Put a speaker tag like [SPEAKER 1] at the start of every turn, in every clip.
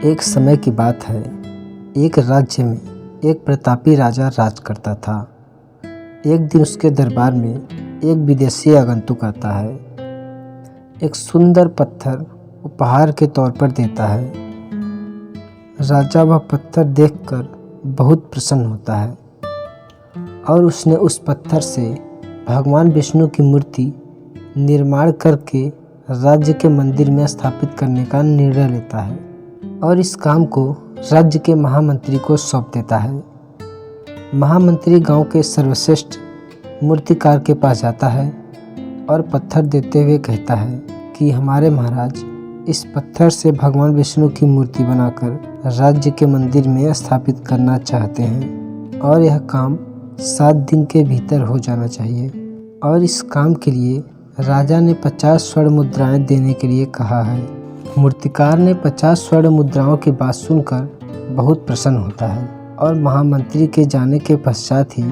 [SPEAKER 1] एक समय की बात है। एक राज्य में एक प्रतापी राजा राज करता था। एक दिन उसके दरबार में एक विदेशी आगंतुक आता है। एक सुंदर पत्थर उपहार के तौर पर देता है। राजा वह पत्थर देखकर बहुत प्रसन्न होता है और उसने उस पत्थर से भगवान विष्णु की मूर्ति निर्माण करके राज्य के मंदिर में स्थापित करने का निर्णय लेता है और इस काम को राज्य के महामंत्री को सौंप देता है। महामंत्री गांव के सर्वश्रेष्ठ मूर्तिकार के पास जाता है और पत्थर देते हुए कहता है कि हमारे महाराज इस पत्थर से भगवान विष्णु की मूर्ति बनाकर राज्य के मंदिर में स्थापित करना चाहते हैं और यह काम 7 दिन के भीतर हो जाना चाहिए। और इस काम के लिए राजा ने 50 स्वर्ण मुद्राएं देने के लिए कहा है। मूर्तिकार ने 50 स्वर्ण मुद्राओं की बात सुनकर बहुत प्रसन्न होता है और महामंत्री के जाने के पश्चात ही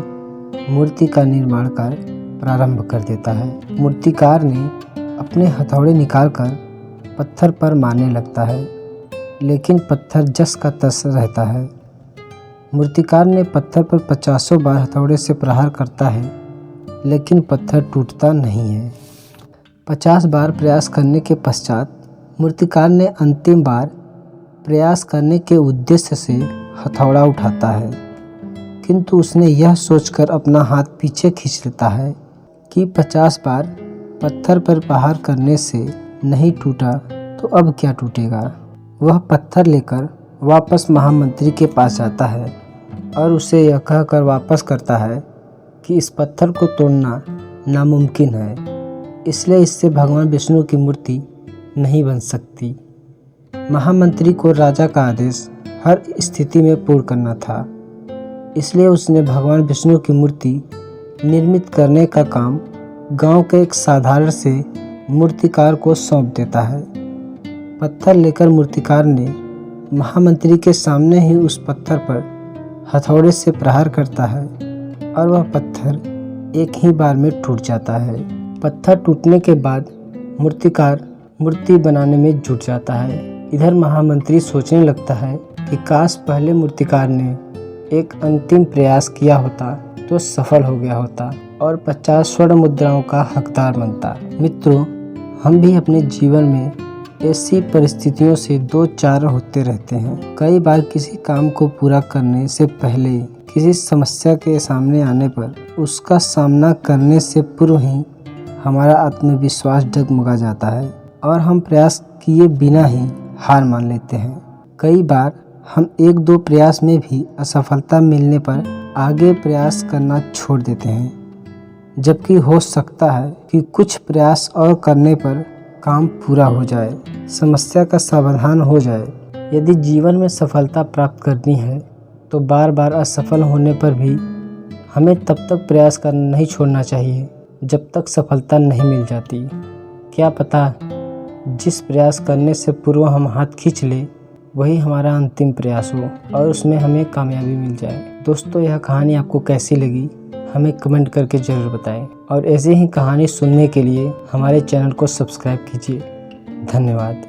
[SPEAKER 1] मूर्ति का निर्माण कार्य प्रारंभ कर देता है। मूर्तिकार ने अपने हथौड़े निकालकर पत्थर पर मारने लगता है, लेकिन पत्थर जस का तस रहता है। मूर्तिकार ने पत्थर पर 50 बार हथौड़े से प्रहार करता है, लेकिन पत्थर टूटता नहीं है। 50 बार प्रयास करने के पश्चात मूर्तिकार ने अंतिम बार प्रयास करने के उद्देश्य से हथौड़ा उठाता है, किंतु उसने यह सोचकर अपना हाथ पीछे खींच लेता है कि 50 बार पत्थर पर प्रहार करने से नहीं टूटा तो अब क्या टूटेगा। वह पत्थर लेकर वापस महामंत्री के पास जाता है और उसे यह कहकर वापस करता है कि इस पत्थर को तोड़ना नामुमकिन है, इसलिए इससे भगवान विष्णु की मूर्ति नहीं बन सकती। महामंत्री को राजा का आदेश हर स्थिति में पूर्ण करना था, इसलिए उसने भगवान विष्णु की मूर्ति निर्मित करने का काम गांव के एक साधारण से मूर्तिकार को सौंप देता है। पत्थर लेकर मूर्तिकार ने महामंत्री के सामने ही उस पत्थर पर हथौड़े से प्रहार करता है और वह पत्थर एक ही बार में टूट जाता है। पत्थर टूटने के बाद मूर्तिकार मूर्ति बनाने में जुट जाता है। इधर महामंत्री सोचने लगता है कि काश पहले मूर्तिकार ने एक अंतिम प्रयास किया होता तो सफल हो गया होता और 50 स्वर्ण मुद्राओं का हकदार बनता। मित्रों, हम भी अपने जीवन में ऐसी परिस्थितियों से दो चार होते रहते हैं। कई बार किसी काम को पूरा करने से पहले किसी समस्या के सामने आने पर उसका सामना करने से पूर्व ही हमारा आत्मविश्वास डगमगा जाता है और हम प्रयास किए बिना ही हार मान लेते हैं। कई बार हम 1-2 प्रयास में भी असफलता मिलने पर आगे प्रयास करना छोड़ देते हैं, जबकि हो सकता है कि कुछ प्रयास और करने पर काम पूरा हो जाए, समस्या का समाधान हो जाए। यदि जीवन में सफलता प्राप्त करनी है तो बार बार असफल होने पर भी हमें तब तक प्रयास करना नहीं छोड़ना चाहिए जब तक सफलता नहीं मिल जाती। क्या पता जिस प्रयास करने से पूर्व हम हाथ खींच ले वही हमारा अंतिम प्रयास हो और उसमें हमें कामयाबी मिल जाए। दोस्तों, यह कहानी आपको कैसी लगी हमें कमेंट करके ज़रूर बताएं और ऐसे ही कहानी सुनने के लिए हमारे चैनल को सब्सक्राइब कीजिए। धन्यवाद।